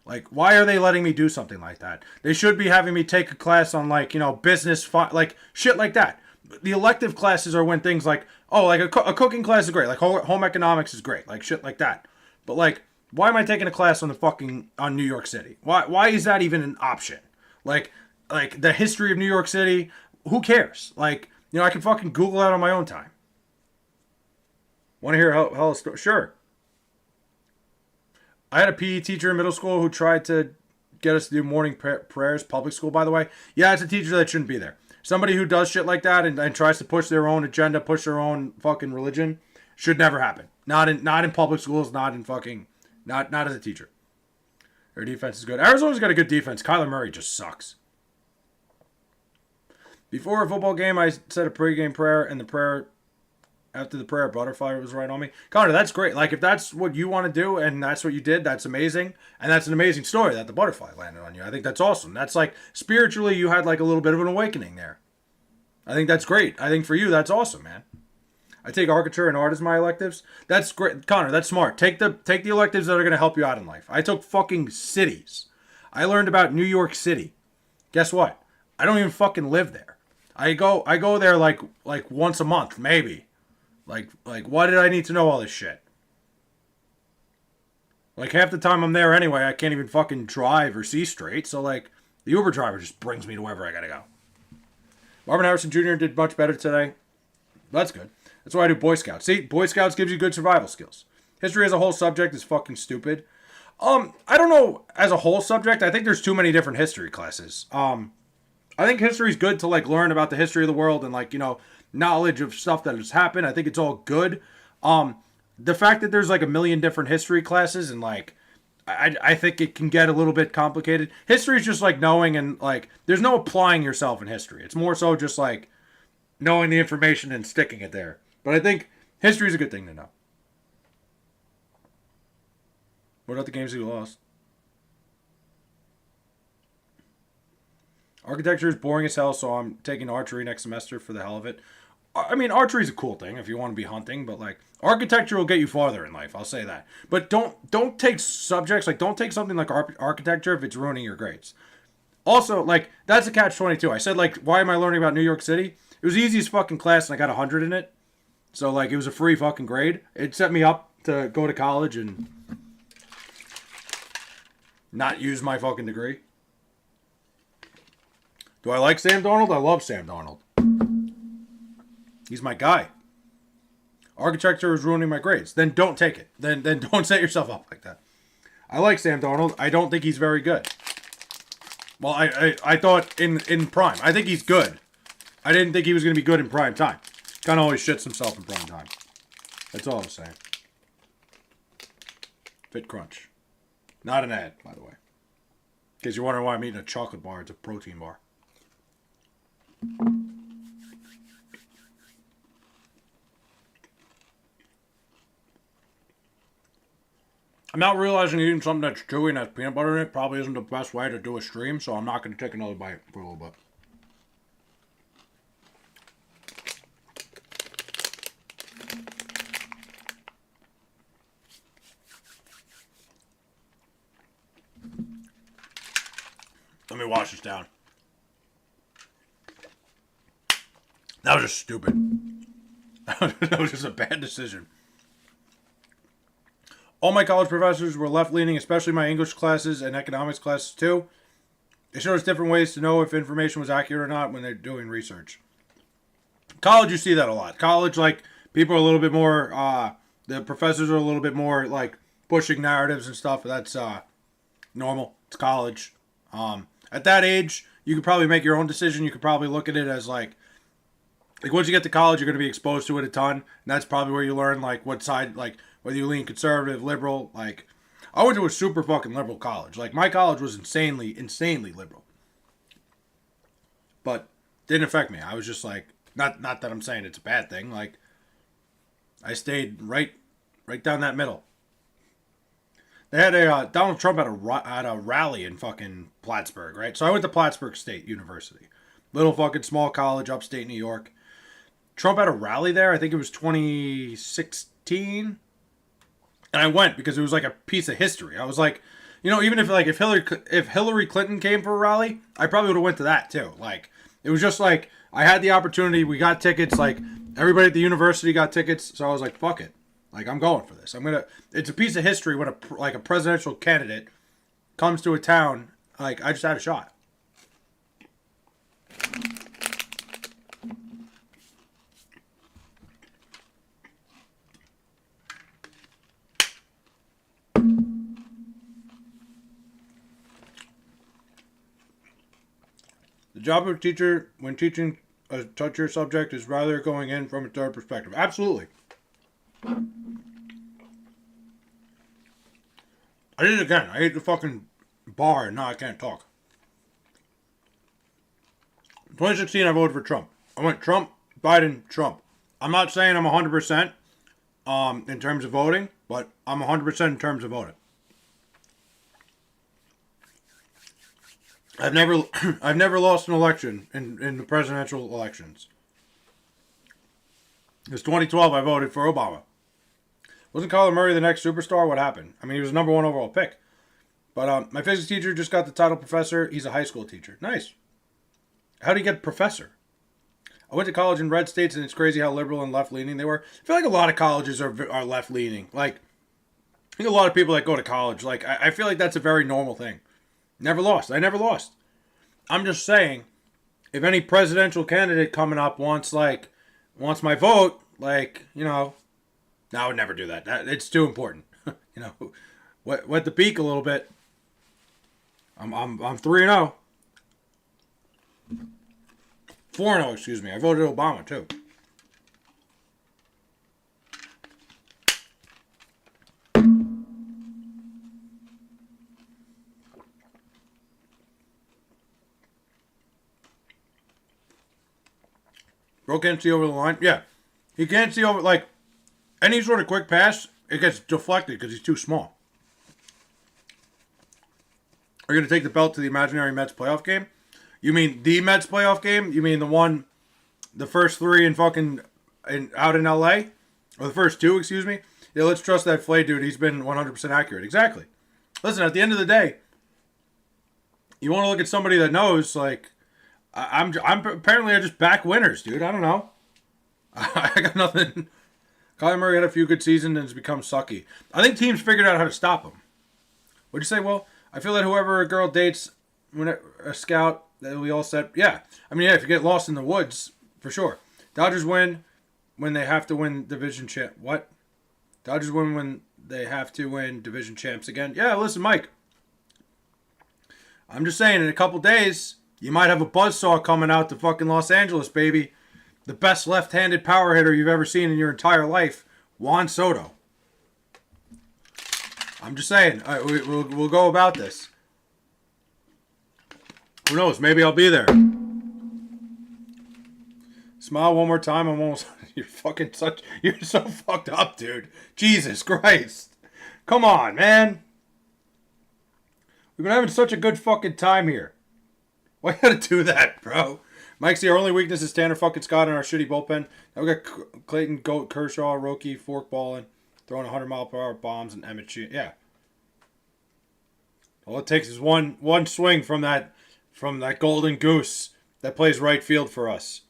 Like, why are they letting me do something like that? They should be having me take a class on like, business, like shit like that. The elective classes are when things like, oh, like a cooking class is great. Like home economics is great. Like shit like that. But like, why am I taking a class on New York City? Why is that even an option? Like the history of New York City, who cares? Like, I can fucking Google that on my own time. Want to hear how a story? Sure. I had a PE teacher in middle school who tried to get us to do morning prayers, public school, by the way. Yeah, it's a teacher that shouldn't be there. Somebody who does shit like that and tries to push their own agenda, push their own fucking religion, should never happen. Not in public schools, not as a teacher. Their defense is good. Arizona's got a good defense. Kyler Murray just sucks. Before a football game, I said a pregame prayer, and after the prayer, a butterfly was right on me. Connor, that's great. Like, if that's what you want to do and that's what you did, that's amazing. And that's an amazing story that the butterfly landed on you. I think that's awesome. That's like, spiritually, you had like a little bit of an awakening there. I think that's great. I think for you, that's awesome, man. I take architecture and art as my electives. That's great. Connor, that's smart. Take the electives that are going to help you out in life. I took fucking cities. I learned about New York City. Guess what? I don't even fucking live there. I go there like once a month, maybe. Like, why did I need to know all this shit? Like, half the time I'm there anyway, I can't even fucking drive or see straight. So, like, the Uber driver just brings me to wherever I gotta go. Marvin Harrison Jr. did much better today. That's good. That's why I do Boy Scouts. See, Boy Scouts gives you good survival skills. History as a whole subject is fucking stupid. I don't know, as a whole subject, I think there's too many different history classes. I think history is good to, like, learn about the history of the world and, like, knowledge of stuff that has happened. I think it's all good. The fact that there's like a million different history classes and like I think it can get a little bit complicated. History is just like knowing, and like there's no applying yourself in history. It's more so just like knowing the information and sticking it there. But I think history is a good thing to know. What about the games you lost? Architecture is boring as hell, so I'm taking archery next semester for the hell of it. I mean, archery is a cool thing if you want to be hunting, but like architecture will get you farther in life. I'll say that. But don't take subjects like don't take something like architecture if it's ruining your grades. Also, like that's a catch-22. I said like, why am I learning about New York City? It was the easiest fucking class, and I got 100 in it. So, like, it was a free fucking grade. It set me up to go to college and not use my fucking degree. Do I like Sam Darnold? I love Sam Darnold. He's my guy. Architecture is ruining my grades. Then don't take it. Then don't set yourself up like that. I like Sam Darnold. I don't think he's very good. Well, I thought in prime. I think he's good. I didn't think he was going to be good in prime time. Kind of always shits himself in prime time. That's all I was saying. Fit Crunch. Not an ad, by the way. In case you're wondering why I'm eating a chocolate bar, it's a protein bar. I'm not realizing eating something that's chewy and has peanut butter in it probably isn't the best way to do a stream, so I'm not going to take another bite for a little bit. Let me wash this down. That was just stupid. That was just a bad decision. All my college professors were left-leaning, especially my English classes and economics classes too. They showed us different ways to know if information was accurate or not when they're doing research. College, you see that a lot. College, like, people are a little bit more, the professors are a little bit more, like, pushing narratives and stuff. That's normal. It's college. At that age, you could probably make your own decision. You could probably look at it as, like once you get to college, you're going to be exposed to it a ton. And that's probably where you learn, like, what side, like, whether you lean conservative, liberal. Like, I went to a super fucking liberal college. Like, my college was insanely liberal. But didn't affect me. I was just like, not that I'm saying it's a bad thing. Like, I stayed right down that middle. They had a Donald Trump at a rally in fucking Plattsburgh, right? So I went to Plattsburgh State University, little fucking small college, upstate New York. Trump had a rally there. I think it was 2016, and I went because it was like a piece of history. I was like, you know, even if Hillary Clinton came for a rally, I probably would have went to that too. Like, it was just like I had the opportunity. We got tickets. Like, everybody at the university got tickets, so I was like, fuck it. Like, I'm going for this. It's a piece of history when a presidential candidate comes to a town. Like, I just had a shot. The job of a teacher when teaching a touchier subject is rather going in from a third perspective. Absolutely. I did it again. I ate the fucking bar and now I can't talk. 2016, I voted for Trump. I went Trump, Biden, Trump. I'm not saying I'm 100% in terms of voting, but I'm 100% in terms of voting. I've never lost an election in the presidential elections. It was 2012. I voted for Obama. Wasn't Kyler Murray the next superstar? What happened? I mean, he was the number one overall pick. But my physics teacher just got the title professor. He's a high school teacher. Nice. How do you get professor? I went to college in red states, and it's crazy how liberal and left-leaning they were. I feel like a lot of colleges are left-leaning. Like, I think a lot of people that go to college, like, I feel like that's a very normal thing. Never lost. I never lost. I'm just saying, if any presidential candidate coming up wants my vote, like, you know, no, I would never do that. It's too important. You know, wet the beak a little bit. I'm 3-0. 4-0, excuse me. I voted Obama too. Bro can't see over the line. Yeah, he can't see over, like, any sort of quick pass, it gets deflected because he's too small. Are you going to take the belt to the imaginary Mets playoff game? You mean the Mets playoff game? You mean the first three out in LA? Or the first two, excuse me? Yeah, let's trust that Flay dude. He's been 100% accurate. Exactly. Listen, at the end of the day, you want to look at somebody that knows, like, I'm apparently I just back winners, dude. I don't know. I got nothing. Kyler Murray had a few good seasons and has become sucky. I think teams figured out how to stop him. What'd you say, Will? I feel that whoever a girl dates, when a scout, that we all said, yeah. I mean, yeah, if you get lost in the woods, for sure. Dodgers win when they have to win division champ. What? Dodgers win when they have to win division champs again. Yeah, listen, Mike. I'm just saying, in a couple days, you might have a buzzsaw coming out to fucking Los Angeles, baby. The best left-handed power hitter you've ever seen in your entire life, Juan Soto. I'm just saying. All right, we'll go about this. Who knows? Maybe I'll be there. Smile one more time. I'm almost. You're so fucked up, dude. Jesus Christ. Come on, man. We've been having such a good fucking time here. Why you gotta do that, bro? Mike's our only weakness is Tanner fucking Scott and our shitty bullpen. Now we got Clayton, Goat, Kershaw, Roki, fork balling, throwing 100-mile-per-hour bombs, and Emmett Sheehan. Yeah. All it takes is one swing from that golden goose that plays right field for us.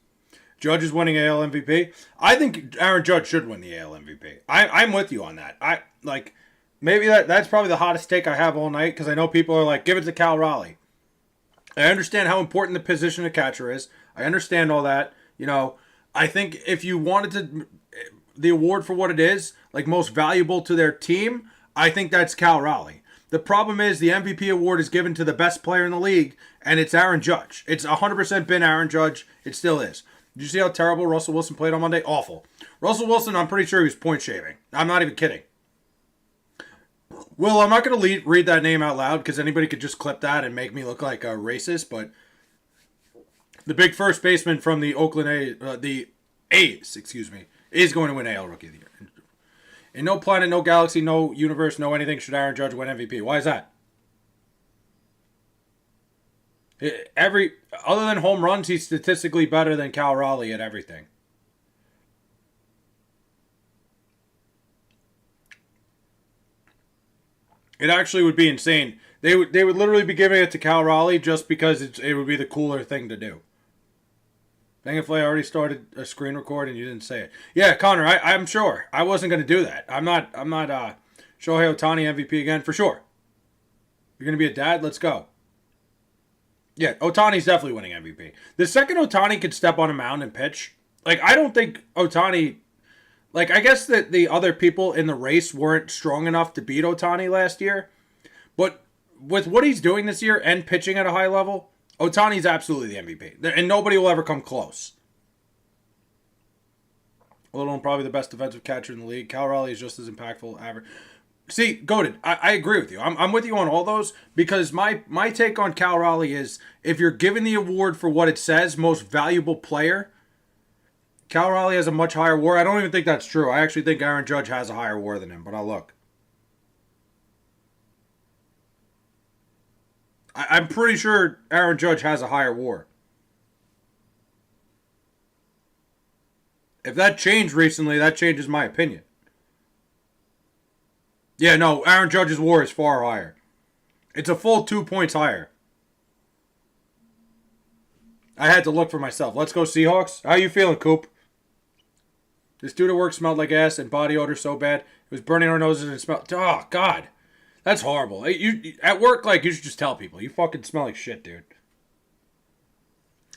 Judge is winning AL MVP. I think Aaron Judge should win the AL MVP. I'm with you on that. Maybe that's probably the hottest take I have all night because I know people are like, give it to Cal Raleigh. I understand how important the position of catcher is. I understand all that. You know, I think if you wanted the award for what it is, like most valuable to their team, I think that's Cal Raleigh. The problem is the MVP award is given to the best player in the league, and it's Aaron Judge. It's 100% been Aaron Judge. It still is. Did you see how terrible Russell Wilson played on Monday? Awful. Russell Wilson, I'm pretty sure he was point shaving. I'm not even kidding. Well, I'm not going to read that name out loud because anybody could just clip that and make me look like a racist, but the big first baseman from the the A's, is going to win AL Rookie of the Year. In no planet, no galaxy, no universe, no anything should Aaron Judge win MVP. Why is that? Other than home runs, he's statistically better than Cal Raleigh at everything. It actually would be insane. They would literally be giving it to Cal Raleigh just because it would be the cooler thing to do. Dang it, Flay, I already started a screen record and you didn't say it. Yeah, Connor, I'm sure. I wasn't going to do that. I'm not Shohei Ohtani MVP again, for sure. You're going to be a dad? Let's go. Yeah, Ohtani's definitely winning MVP. The second Ohtani could step on a mound and pitch, I don't think Ohtani... I guess that the other people in the race weren't strong enough to beat Ohtani last year. But with what he's doing this year and pitching at a high level, Ohtani's absolutely the MVP. And nobody will ever come close. Little probably the best defensive catcher in the league. Cal Raleigh is just as impactful. Average. See, Goated, I agree with you. I'm with you on all those because my take on Cal Raleigh is if you're given the award for what it says, most valuable player, Cal Raleigh has a much higher WAR. I don't even think that's true. I actually think Aaron Judge has a higher WAR than him, but I'll look. I'm pretty sure Aaron Judge has a higher WAR. If that changed recently, that changes my opinion. Yeah, no, Aaron Judge's WAR is far higher. It's a full 2 points higher. I had to look for myself. Let's go Seahawks. How you feeling, Coop? This dude at work smelled like ass and body odor so bad. It was burning our noses and it smelled... Oh, God. That's horrible. You at work, you should just tell people. You fucking smell like shit, dude.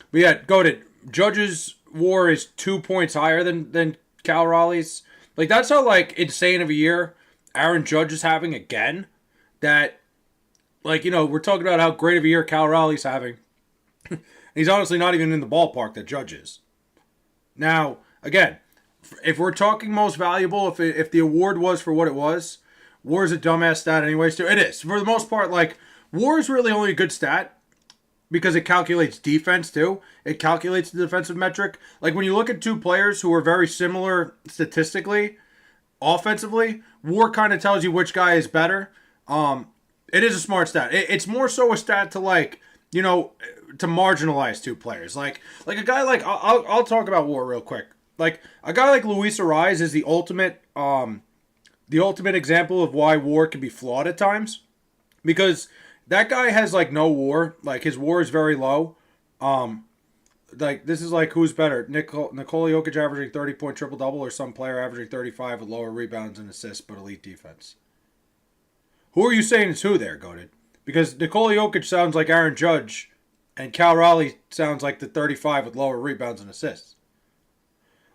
But yeah, Goated. Judge's WAR is 2 points higher than Cal Raleigh's. That's how, insane of a year Aaron Judge is having again. That, we're talking about how great of a year Cal Raleigh's having. He's honestly not even in the ballpark that Judge is. Now, again, if we're talking most valuable, if the award was for what it was, WAR is a dumbass stat anyways, too. It is. For the most part, WAR is really only a good stat because it calculates defense, too. It calculates the defensive metric. When you look at two players who are very similar statistically, offensively, WAR kind of tells you which guy is better. It is a smart stat. It's more so a stat to, to marginalize two players. A guy I'll talk about WAR real quick. A guy like Luis Ariz is the ultimate example of why WAR can be flawed at times. Because that guy has, no WAR. His WAR is very low. like this is like who's better, Nikola Jokic averaging 30-point triple double or some player averaging 35 with lower rebounds and assists but elite defense. Who are you saying is who there, Goated? Because Nikola Jokic sounds like Aaron Judge, and Cal Raleigh sounds like the 35 with lower rebounds and assists.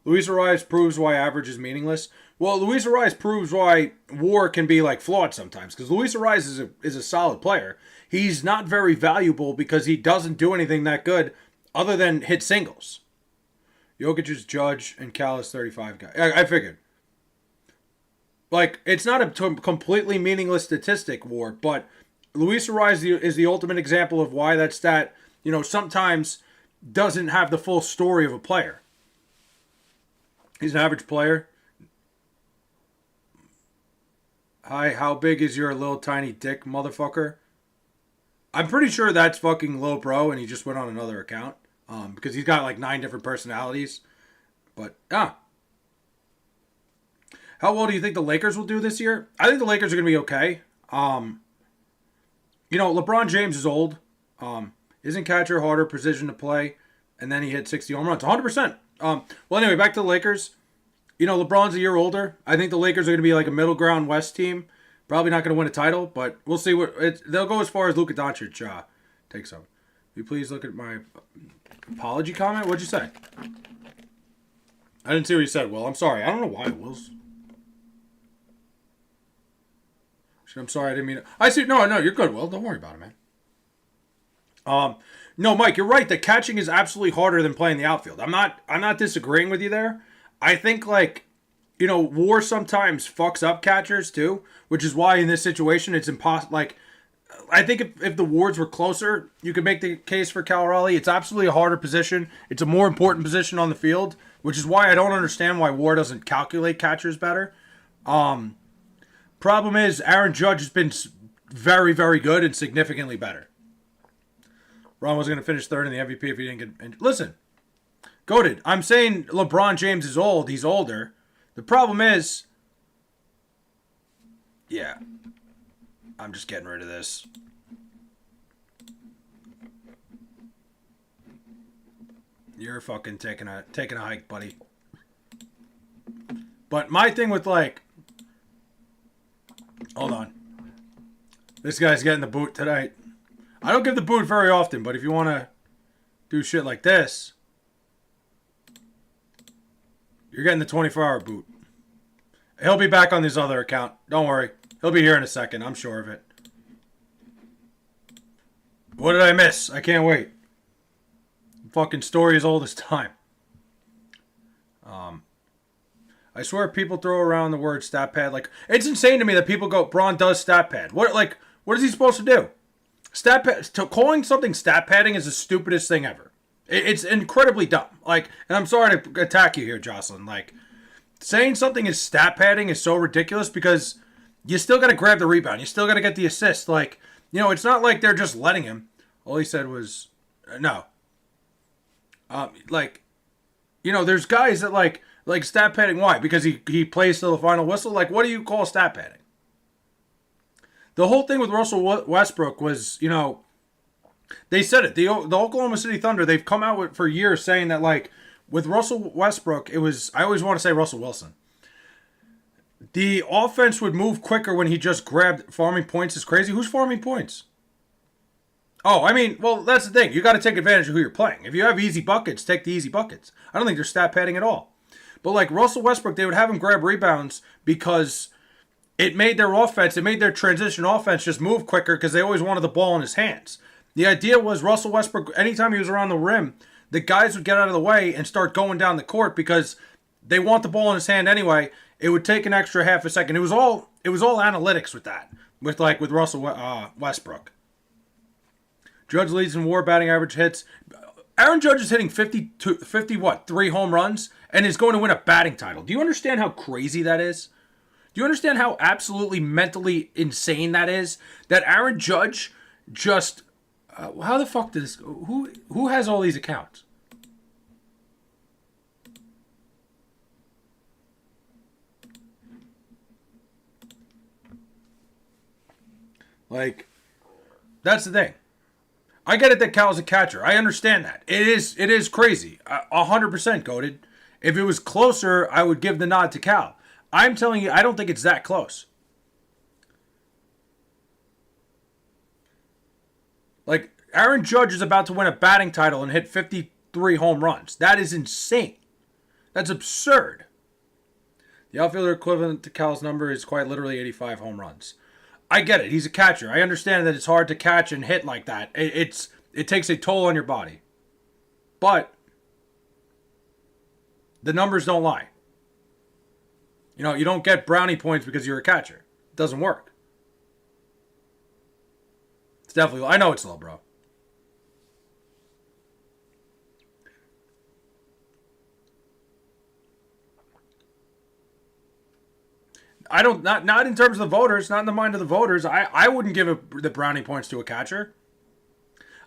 Luis Ariz proves why average is meaningless. Well, Luis Ariz proves why WAR can be like flawed sometimes. Because Luis Ariz is a solid player. He's not very valuable because he doesn't do anything that good other than hit singles. Jokic is Judge and Cal is 35 guy. I figured. Like, it's not a completely meaningless statistic, WAR, but Luis Ariz is the ultimate example of why that stat, sometimes doesn't have the full story of a player. He's an average player. Hi, how big is your little tiny dick, motherfucker? I'm pretty sure that's fucking low bro, and he just went on another account. Because he's got like 9 different personalities. But, How well do you think the Lakers will do this year? I think the Lakers are going to be okay. LeBron James is old. Isn't catcher harder position to play? And then he hit 60 home runs. 100%. Well, anyway, back to the Lakers. LeBron's a year older. I think the Lakers are going to be like a middle ground West team. Probably not going to win a title, but we'll see. They'll go as far as Luka Doncic takes over. Will you please look at my apology comment? What'd you say? I didn't see what you said, Will. I'm sorry. I don't know why, Will's. I'm sorry, I didn't mean it. I see. No, you're good, Will. Don't worry about it, man. No, Mike, you're right. The catching is absolutely harder than playing the outfield. I'm not disagreeing with you there. I think WAR sometimes fucks up catchers too, which is why in this situation it's impossible. Like, I think if the wards were closer, you could make the case for Cal Raleigh. It's absolutely a harder position. It's a more important position on the field, which is why I don't understand why WAR doesn't calculate catchers better. Problem is, Aaron Judge has been very, very good and significantly better. Ron was going to finish third in the MVP if he didn't get... Listen, Goated, I'm saying LeBron James is old. He's older. The problem is... Yeah. I'm just getting rid of this. You're fucking taking a hike, buddy. But my thing with hold on. This guy's getting the boot tonight. I don't give the boot very often, but if you want to do shit like this, you're getting the 24-hour boot. He'll be back on this other account. Don't worry. He'll be here in a second. I'm sure of it. What did I miss? I can't wait. Fucking story as old as time. I swear people throw around the word stat pad like it's insane to me that people go Braun does stat pad. What is he supposed to do? Stat pad, calling something stat padding is the stupidest thing ever. It's incredibly dumb. And I'm sorry to attack you here, Jocelyn. Saying something is stat padding is so ridiculous because you still got to grab the rebound. You still got to get the assist. It's not like they're just letting him. All he said was no. There's guys that like stat padding. Why? Because he plays till the final whistle. What do you call stat padding? The whole thing with Russell Westbrook was, they said it. The Oklahoma City Thunder, they've come out for years saying that, with Russell Westbrook, it was, I always want to say Russell Wilson. The offense would move quicker when he just grabbed farming points is crazy. Who's farming points? Oh, that's the thing. You got to take advantage of who you're playing. If you have easy buckets, take the easy buckets. I don't think they're stat padding at all. But Russell Westbrook, they would have him grab rebounds because it made their offense, it made their transition offense just move quicker because they always wanted the ball in his hands. The idea was Russell Westbrook, anytime he was around the rim, the guys would get out of the way and start going down the court because they want the ball in his hand anyway. It would take an extra half a second. It was all analytics with that, with Russell Westbrook. Judge leads in WAR batting average hits. Aaron Judge is hitting 3 home runs and is going to win a batting title. Do you understand how crazy that is? Do you understand how absolutely mentally insane that is? That Aaron Judge just... how the fuck does... Who has all these accounts? That's the thing. I get it that Cal's a catcher. I understand that. It is crazy. 100% goated. If it was closer, I would give the nod to Cal. I'm telling you, I don't think it's that close. Like, Aaron Judge is about to win a batting title and hit 53 home runs. That is insane. That's absurd. The outfielder equivalent to Cal's number is quite literally 85 home runs. I get it. He's a catcher. I understand that it's hard to catch and hit like that. It takes a toll on your body. But the numbers don't lie. You don't get brownie points because you're a catcher. It doesn't work. It's definitely low. I know it's low, bro. I don't not in terms of the voters, not in the mind of the voters. I wouldn't give the brownie points to a catcher.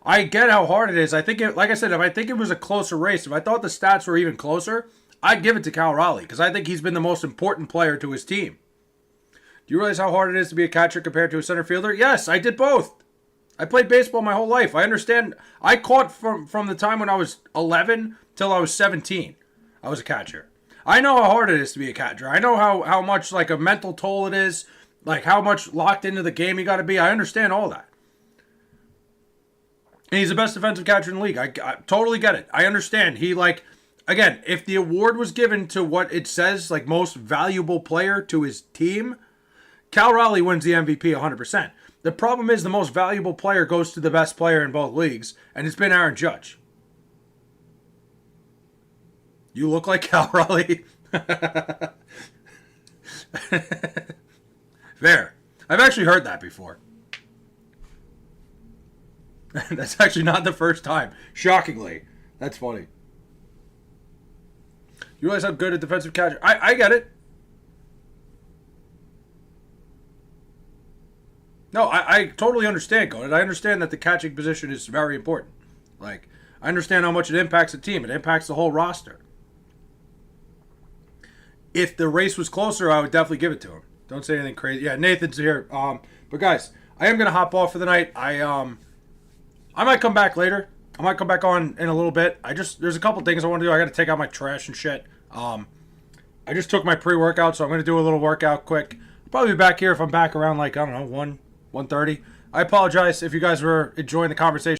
I get how hard it is. I think like I said, if I think it was a closer race, if I thought the stats were even closer, I'd give it to Cal Raleigh because I think he's been the most important player to his team. Do you realize how hard it is to be a catcher compared to a center fielder? Yes, I did both. I played baseball my whole life. I understand. I caught from the time when I was 11 till I was 17. I was a catcher. I know how hard it is to be a catcher. I know how much like a mental toll it is, like how much locked into the game you got to be. I understand all that. And he's the best defensive catcher in the league. I totally get it. I understand. Again, if the award was given to what it says, like most valuable player to his team, Cal Raleigh wins the MVP 100%. The problem is the most valuable player goes to the best player in both leagues, and it's been Aaron Judge. You look like Cal Raleigh. Fair. I've actually heard that before. That's actually not the first time. Shockingly. That's funny. You realize how good a defensive catcher... I get it. No, I totally understand, Conan. I understand that the catching position is very important. Like, I understand how much it impacts the team. It impacts the whole roster. If the race was closer, I would definitely give it to him. Don't say anything crazy. Yeah, Nathan's here. But guys, I am gonna hop off for the night. I might come back later. I might come back on in a little bit. There's a couple things I want to do. I got to take out my trash and shit. I just took my pre-workout, so I'm gonna do a little workout quick. I'll probably be back here if I'm back around like I don't know 1:30. I apologize if you guys were enjoying the conversation.